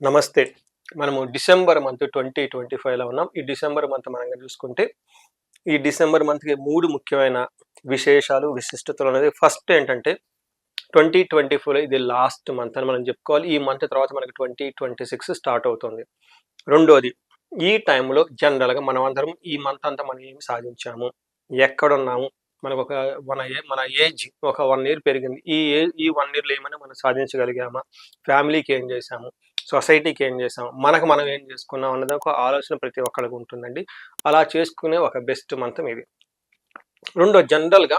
నమస్తే. మనము December month 2025లో ఉన్నాం. ఈ డిసెంబర్ మంత్ మనం గనక చూసుకుంటే, ఈ డిసెంబర్ మంత్‌కి 3 ముఖ్యమైన విశేషాలు, విశిష్టతలనేది ఫస్ట్ ఏంటంటే 2024లో ఇది లాస్ట్ మంత్ అని మనం చెప్పుకోవాలి. ఈ మంత్ తర్వాత మనకి 2026 స్టార్ట్ అవుతుంది. రెండోది, ఈ టైంలో జనరల్‌గా మనమందరం ఈ మంత్ అంతా మనం ఏమి సాధించాము? ఎక్కడున్నాము? మనకొక మన ఏజ్ ఒక 1 ఇయర్ పెరిగింది. ఈ 1 ఇయర్‌లో ఏమైనా మనం సాధించగలిగామా? ఫ్యామిలీకి ఏం చేశాము? సొసైటీకి ఏం చేసాం? మనకు మనం ఏం చేసుకున్నాం అన్నది ఒక ఆలోచన ప్రతి ఒక్కళ్ళకి ఉంటుందండి. అలా చేసుకునే ఒక బెస్ట్ మంత్ ఇది. జనరల్‌గా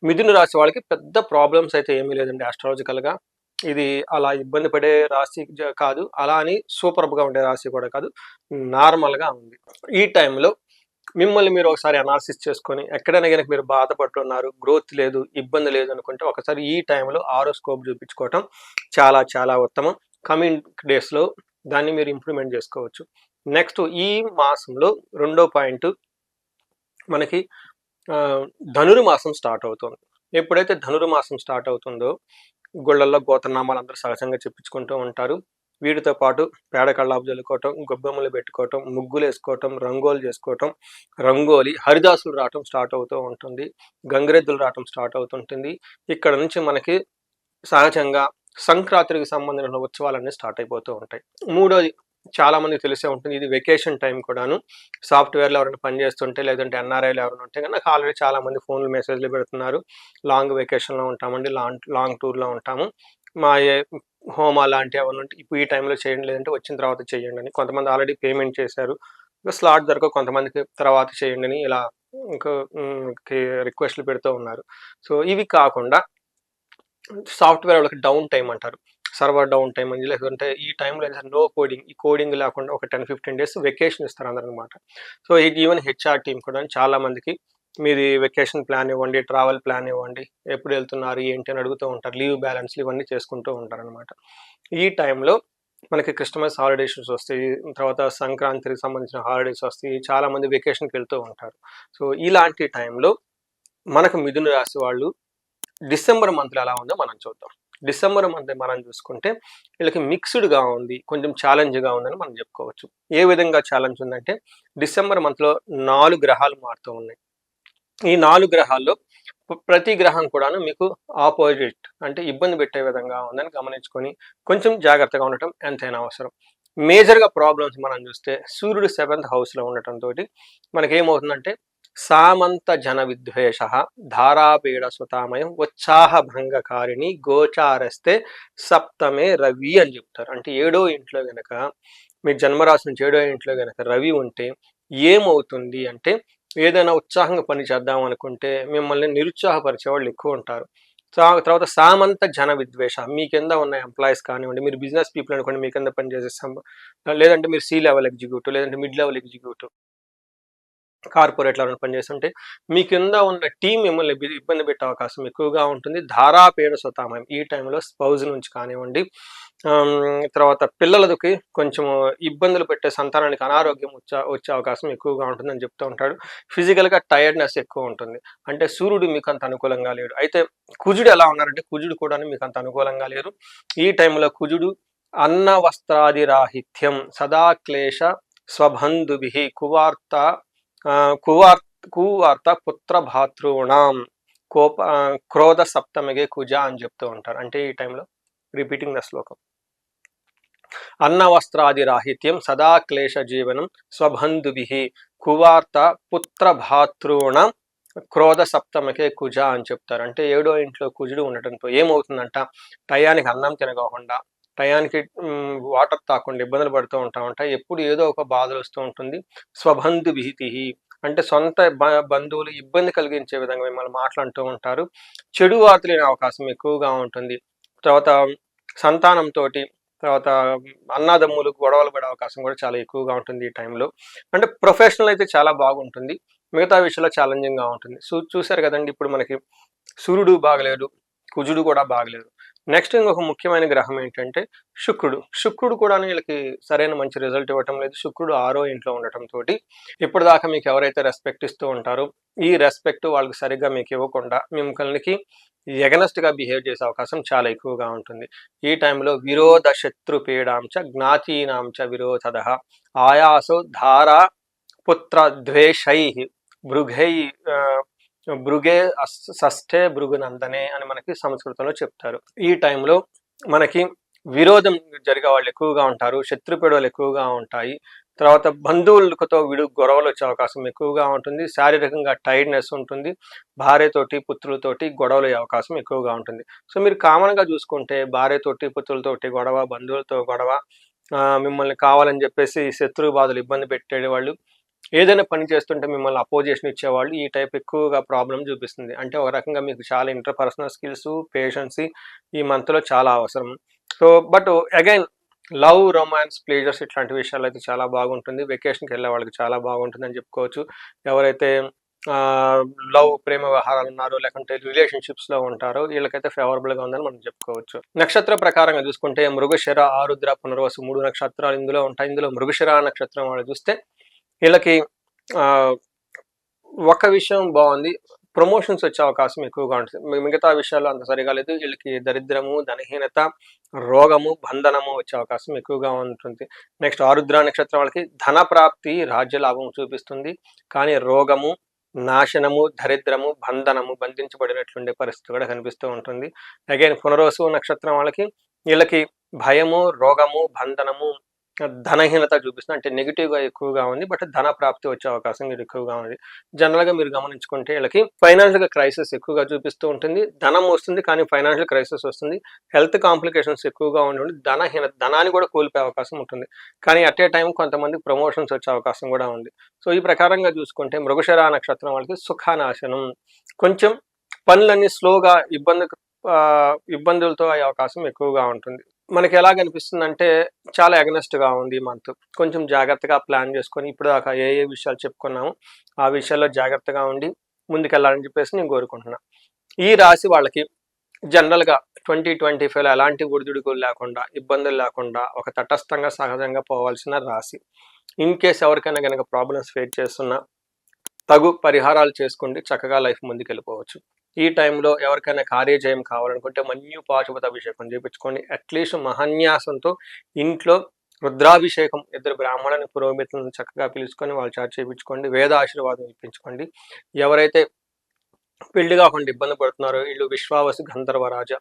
మిథున రాశి వాళ్ళకి పెద్ద ప్రాబ్లమ్స్ అయితే ఏమీ లేదండి ఆస్ట్రాలజికల్‌గా. ఇది అలా ఇబ్బంది పడే రాశి కాదు. అలా అని సూపర్బ్‌గా ఉండే రాశి కూడా కాదు. నార్మల్‌గా ఉంది. ఈ టైంలో మిమ్మల్ని మీరు ఒకసారి అనాలిసిస్ చేసుకొని, ఎక్కడైనా గనక మీరు బాధపడుతున్నారు, గ్రోత్ లేదు, ఇబ్బంది లేదు అనుకుంటే ఒకసారి ఈ టైంలో హారోస్కోప్ చూపించుకోవటం చాలా చాలా ఉత్తమం. కమింగ్ డేస్‌లో దాన్ని మీరు ఇంప్లిమెంట్ చేసుకోవచ్చు. నెక్స్ట్ ఈ మాసంలో రెండో పాయింట్ మనకి ధనుర్మాసం స్టార్ట్ అవుతుంది. ఎప్పుడైతే ధనుర్మాసం స్టార్ట్ అవుతుందో గుళ్ళల్లో గోత్రనామాలు అందరూ సహజంగా చెప్పించుకుంటూ ఉంటారు. వీటితో పాటు పేడ కళ్ళాపు జల్లుకోవటం, గొబ్బెమ్మలు పెట్టుకోవటం, ముగ్గులేసుకోవటం, రంగోలి చేసుకోవటం, హరిదాసులు రావటం స్టార్ట్ అవుతూ ఉంటుంది. గంగిరెద్దులు రావటం స్టార్ట్ అవుతుంటుంది. ఇక్కడ నుంచి మనకి సహజంగా సంక్రాంతికి సంబంధించిన ఉత్సవాలన్నీ స్టార్ట్ అయిపోతూ ఉంటాయి. మూడోది, చాలా మందికి తెలిసే ఉంటుంది, ఇది వెకేషన్ టైం కూడాను. సాఫ్ట్వేర్‌లో ఎవరైనా పని చేస్తుంటే, లేదంటే ఎన్ఆర్ఐలు ఎవరైనా ఉంటే గనక ఆల్రెడీ చాలా మంది ఫోన్‌లు మెసేజ్‌లు పెడుతున్నారు. లాంగ్ వెకేషన్‌లో ఉంటామండి, లాంగ్ టూర్‌లో ఉంటాము. మా హోమా లాంటివి ఏమన్నా ఉంటే ఇప్పుడు ఈ టైంలో చేయండి, లేదంటే వచ్చిన తర్వాత చేయండి అని. కొంతమంది ఆల్రెడీ పేమెంట్ చేశారు. స్లాట్ దొరకక కొంతమందికి తర్వాత చేయండి అని ఇలా ఇంకా రిక్వెస్ట్‌లు పెడుతూ ఉన్నారు. సో ఇవి కాకుండా సాఫ్ట్వేర్ వాళ్ళకి డౌన్ టైమ్ అంటారు. సర్వర్ డౌన్ టైమ్ అని, లేదంటే ఈ టైంలో నో కోడింగ్, ఈ కోడింగ్ లేకుండా ఒక 10-15 డేస్ వెకేషన్ ఇస్తారు అందరనమాట. సో ఈవెన్ హెచ్ఆర్ టీమ్ కూడా చాలా మందికి మీది వెకేషన్ ప్లాన్ ఇవ్వండి, ట్రావెల్ ప్లాన్ ఇవ్వండి, ఎప్పుడు వెళ్తున్నారు ఏంటి అని అడుగుతూ ఉంటారు. లీవ్ బ్యాలెన్స్‌లు ఇవన్నీ చేసుకుంటూ ఉంటారనమాట. ఈ టైంలో మనకి క్రిస్టమస్ హాలిడేస్ వస్తాయి. తర్వాత సంక్రాంతికి సంబంధించిన హాలిడేస్ వస్తాయి. చాలా మంది వెకేషన్‌కి వెళ్తూ ఉంటారు. సో ఇలాంటి టైంలో మనకు మిథున రాశి వాళ్ళు డిసెంబర్ మంత్‌లో ఎలా ఉందో మనం చూద్దాం. డిసెంబర్ మంత్ మనం చూసుకుంటే వీళ్ళకి మిక్స్‌డ్‌గా ఉంది. కొంచెం ఛాలెంజ్‌గా ఉందని మనం చెప్పుకోవచ్చు. ఏ విధంగా ఛాలెంజ్ ఉందంటే డిసెంబర్ మంత్‌లో 4 గ్రహాలు మారుతూ ఉన్నాయి. ఈ 4 గ్రహాల్లో ప్రతి గ్రహం కూడాను మీకు ఆపోజిట్ అంటే ఇబ్బంది పెట్టే విధంగా ఉందని గమనించుకొని కొంచెం జాగ్రత్తగా ఉండటం ఎంతైనా అవసరం. మేజర్‌గా ప్రాబ్లమ్స్ మనం చూస్తే సూర్యుడు 7th హౌస్‌లో ఉండటంతోటి మనకేమవుతుందంటే సామంత జన విద్వేష ధారాపీడ సుతామయం ఉత్సాహ భంగకారిణి గోచారస్తే సప్తమే రవి అని చెప్తారు. అంటే 7వ ఇంట్లో గనక మీ జన్మరాశి నుంచి 7వ ఇంట్లో గనక రవి ఉంటే ఏమవుతుంది అంటే ఏదైనా ఉత్సాహంగా పని చేద్దాం అనుకుంటే మిమ్మల్ని నిరుత్సాహపరిచే వాళ్ళు ఎక్కువ ఉంటారు. తర్వాత సామంత జన విద్వేష, మీ కింద ఉన్న ఎంప్లాయీస్ కానివ్వండి, మీరు బిజినెస్ పీపుల్ అనుకోండి, మీ కింద పనిచేసే లేదంటే మీరు సి లెవెల్ ఎగ్జిక్యూటివ్, లేదంటే మిడ్ లెవెల్ ఎగ్జిక్యూటివ్, కార్పొరేట్లో పనిచేస్తుంటే మీ కింద ఉన్న టీం మిమ్మల్ని ఇబ్బంది పెట్టే అవకాశం ఎక్కువగా ఉంటుంది. ధారాపీడ సుతామయం ఈ టైంలో స్పౌజ్ నుంచి కానివ్వండి, తర్వాత పిల్లలకి కొంచెం ఇబ్బందులు పెట్టే సంతానానికి అనారోగ్యం వచ్చే అవకాశం ఎక్కువగా ఉంటుందని చెప్తూ ఉంటాడు. ఫిజికల్‌గా టైర్డ్‌నెస్ ఎక్కువ ఉంటుంది. అంటే సూర్యుడు మీకు అంత అనుకూలంగా లేడు. అయితే కుజుడు ఎలా ఉన్నారంటే కుజుడు కూడా మీకు అంత అనుకూలంగా లేరు. ఈ టైంలో కుజుడు అన్న వస్త్రాది రాహిత్యం సదా క్లేశ స్వబంధుభిః కువార్త కువార్త పుత్ర భాతృణాం క్రోధ సప్తమిగే కుజ అని చెప్తూ ఉంటారు. అంటే ఈ టైంలో రిపీటింగ్ ద శ్లోకం, అన్న వస్త్రాది రాహిత్యం సదా క్లేశ జీవనం స్వబంధుభిః కువార్త పుత్ర భాతృణాం క్రోధ సప్తమికే కుజ అని చెప్తారు. అంటే 7వ ఇంట్లో కుజుడు ఉండటంతో ఏమవుతుందంట, టయానికి అన్నం తినకోకుండా, టయానికి వాటర్ తాకుండా ఇబ్బందులు పడుతూ ఉంటామంట. ఎప్పుడు ఏదో ఒక బాధలు వస్తూ ఉంటుంది. స్వబంధు భీతి అంటే సొంత బంధువులు ఇబ్బంది కలిగించే విధంగా మిమ్మల్ని మాట్లాడుతూ ఉంటారు. చెడు వార్తలు వినే అవకాశం ఎక్కువగా ఉంటుంది. తర్వాత సంతానంతో, తర్వాత అన్నదమ్ములు గొడవలు పడే అవకాశం కూడా చాలా ఎక్కువగా ఉంటుంది ఈ టైంలో. అంటే ప్రొఫెషనల్ అయితే చాలా బాగుంటుంది, మిగతా విషయంలో ఛాలెంజింగ్గా ఉంటుంది. చూశారు కదండి, ఇప్పుడు మనకి సూర్యుడు బాగలేడు, కుజుడు కూడా బాగలేదు. నెక్స్ట్ ఇంకొక ముఖ్యమైన గ్రహం ఏంటంటే శుక్రుడు కూడా వీళ్ళకి సరైన మంచి రిజల్ట్ ఇవ్వటం లేదు. శుక్రుడు 6వ ఇంట్లో ఉండటం తోటి ఇప్పటిదాకా మీకు ఎవరైతే రెస్పెక్ట్ ఇస్తూ ఉంటారో ఈ రెస్పెక్ట్ వాళ్ళకి సరిగ్గా మీకు ఇవ్వకుండా మిమ్మల్ని ఎగనెస్ట్ గా బిహేవ్ చేసే అవకాశం చాలా ఎక్కువగా ఉంటుంది. ఈ టైంలో విరోధ శత్రు పీడాంచ జ్ఞాతీనాంచ విరోధద ఆయాసో ధారా పుత్ర ద్వేషై భృగై భృగే షష్ఠే భృగునందనే అని మనకి సంస్కృతంలో చెప్తారు. ఈ టైంలో మనకి విరోధం జరిగే వాళ్ళు ఎక్కువగా ఉంటారు, శత్రుపీడలు ఎక్కువగా ఉంటాయి. తర్వాత బంధువులతో గొడవలు వచ్చే అవకాశం ఎక్కువగా ఉంటుంది. శారీరకంగా టైర్డ్నెస్ ఉంటుంది. భార్యతోటి పుత్రులతోటి గొడవలు అయ్యే అవకాశం ఎక్కువగా ఉంటుంది. సో మీరు కామన్గా చూసుకుంటే భార్యతోటి పుత్రులతోటి గొడవ, బంధువులతో గొడవ, మిమ్మల్ని కావాలని చెప్పేసి శత్రు బాధలు ఇబ్బంది పెట్టేవాళ్ళు, ఏదైనా పని చేస్తుంటే మిమ్మల్ని అపోజిషన్ ఇచ్చేవాళ్ళు, ఈ టైప్ ఎక్కువగా ప్రాబ్లం చూపిస్తుంది. అంటే ఒక రకంగా మీకు చాలా ఇంటర్పర్సనల్ స్కిల్స్, పేషెన్సీ ఈ మంత్లో చాలా అవసరం. So but again love, romance, pleasures ఇట్లాంటి విషయాలు అయితే చాలా బాగుంటుంది. వెకేషన్కి వెళ్ళే వాళ్ళకి చాలా బాగుంటుంది అని చెప్పుకోవచ్చు. ఎవరైతే లవ్, ప్రేమ వ్యవహారాలు ఉన్నారో లేకుంటే రిలేషన్షిప్స్లో ఉంటారో వీళ్ళకైతే ఫేవరబుల్గా ఉందని మనం చెప్పుకోవచ్చు. నక్షత్ర ప్రకారంగా చూసుకుంటే మృగశిర, ఆరుద్ర, పునర్వసు 3 నక్షత్రాలు ఇందులో ఉంటాయి. ఇందులో మృగశిర నక్షత్రం వాళ్ళు చూస్తే వీళ్ళకి ఒక విషయం బాగుంది, ప్రమోషన్స్ వచ్చే అవకాశం ఎక్కువగా ఉంటుంది. మిగతా విషయాల్లో అంత సరిగా లేదు. వీళ్ళకి దరిద్రము, ధనహీనత, రోగము, బంధనము వచ్చే అవకాశం ఎక్కువగా ఉంటుంది. నెక్స్ట్ ఆరుద్ర నక్షత్రం వాళ్ళకి ధన ప్రాప్తి, రాజ్య లాభం చూపిస్తుంది. కానీ రోగము, నాశనము, దరిద్రము, బంధనము, బంధించబడినట్లుండే పరిస్థితి కూడా కనిపిస్తూ ఉంటుంది. అగైన్ పునర్వసు నక్షత్రం వాళ్ళకి వీళ్ళకి భయము, రోగము, బంధనము, ధనహీనత చూపిస్తుంది. అంటే నెగిటివ్గా ఎక్కువగా ఉంది. బట్ ధన ప్రాప్తి వచ్చే అవకాశం మీరు ఎక్కువగా ఉంది. జనరల్గా మీరు గమనించుకుంటే వీళ్ళకి ఫైనాన్షియల్ క్రైసిస్ ఎక్కువగా చూపిస్తూ ఉంటుంది. ధనం వస్తుంది కానీ ఫైనాన్షియల్ క్రైసిస్ వస్తుంది. హెల్త్ కాంప్లికేషన్స్ ఎక్కువగా ఉండి ధనాన్ని కూడా కోల్పోయే అవకాశం ఉంటుంది. కానీ అట్ ఏ టైం కొంతమంది ప్రమోషన్స్ వచ్చే అవకాశం కూడా ఉంది. సో ఈ ప్రకారంగా చూసుకుంటే మృగశిర నక్షత్రం వాళ్ళకి సుఖానాశనం, కొంచెం పనులన్నీ స్లోగా ఇబ్బందులతో అయ్యే అవకాశం ఎక్కువగా ఉంటుంది. మనకి ఎలా కనిపిస్తుందంటే చాలా అగనెస్ట్గా ఉంది ఈ మంత్. కొంచెం జాగ్రత్తగా ప్లాన్ చేసుకొని ఇప్పుడు దాకా ఏ విషయాలు చెప్పుకున్నామో ఆ విషయాల్లో జాగ్రత్తగా ఉండి ముందుకెళ్ళాలని చెప్పేసి నేను కోరుకుంటున్నాను. ఈ రాశి వాళ్ళకి జనరల్గా 2025లో ఎలాంటి ఒడిదుడుకులు లేకుండా, ఇబ్బందులు లేకుండా ఒక తటస్థంగా సహజంగా పోవాల్సిన రాశి. ఇన్ కేస్ ఎవరికైనా కనుక ప్రాబ్లమ్స్ ఫేస్ చేస్తున్నా తగు పరిహారాలు చేసుకుంటే చక్కగా లైఫ్ ముందుకు వెళ్ళిపోవచ్చు. ఈ టైంలో ఎవరికైనా కార్యజయం కావాలనుకుంటే మన్యు పాశుపత అభిషేకం చేయించుకోండి. అట్లీస్ట్ మహాన్యాసంతో ఇంట్లో రుద్రాభిషేకం 2 బ్రాహ్మణుని పురోహితులను చక్కగా పిలుచుకొని వాళ్ళ చేత చేయించుకోండి. వేద ఆశీర్వాదం ఇప్పించుకోండి. ఎవరైతే పెళ్లి కాకుండా ఇబ్బంది పడుతున్నారో వీళ్ళు విశ్వావసు గంధర్వరాజ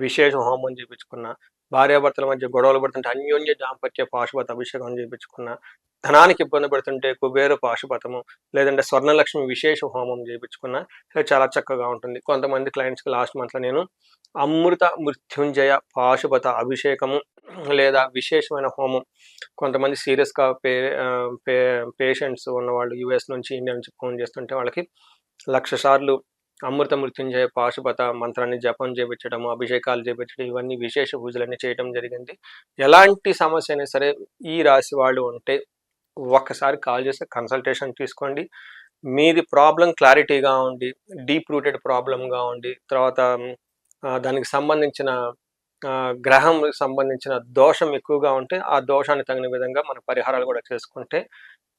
విశేష హోమం చేయించుకున్న, భార్యాభర్తల మధ్య గొడవలు పడుతుంటే అన్యోన్య దాంపత్య పాశుపత అభిషేకం చేయించుకున్న, ధనానికి ఇబ్బంది పడుతుంటే కుబేర పాశుపతము లేదంటే స్వర్ణలక్ష్మి విశేష హోమం చేయించుకున్న చాలా చక్కగా ఉంటుంది. కొంతమంది క్లయింట్స్కి లాస్ట్ మంత్లో నేను అమృత మృత్యుంజయ పాశుపత అభిషేకము లేదా విశేషమైన హోమం, కొంతమంది సీరియస్గా పేషెంట్స్ ఉన్నవాళ్ళు యుఎస్ నుంచి, ఇండియా నుంచి ఫోన్ చేస్తుంటే వాళ్ళకి 1,00,000 సార్లు అమృత మృత్యుంజయ పాశుపత మంత్రాన్ని జపం చేయించడము, అభిషేకాలు చేయించడం, ఇవన్నీ విశేష పూజలన్నీ చేయడం జరిగింది. ఎలాంటి సమస్య అయినా సరే ఈ రాశి వాళ్ళు ఉంటే ఒక్కసారి కాల్ చేసి కన్సల్టేషన్ తీసుకోండి. మీది ప్రాబ్లం క్లారిటీగా ఉండి, డీప్ రూటెడ్ ప్రాబ్లంగా ఉండి, తర్వాత దానికి సంబంధించిన గ్రహం సంబంధించిన దోషం ఎక్కువగా ఉంటే ఆ దోషాన్ని తగిన విధంగా మన పరిహారాలు కూడా చేసుకుంటే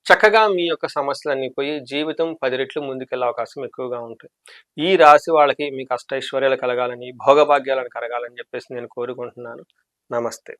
చక్కగా మీ యొక్క సమస్యలన్నీ పోయి జీవితం 10 రెట్లు ముందుకెళ్ళే అవకాశం ఎక్కువగా ఉంటుంది. ఈ రాశి వాళ్ళకి మీకు అష్టైశ్వర్యాలు కలగాలని, భోగభాగ్యాలను కలగాలని చెప్పేసి నేను కోరుకుంటున్నాను. నమస్తే.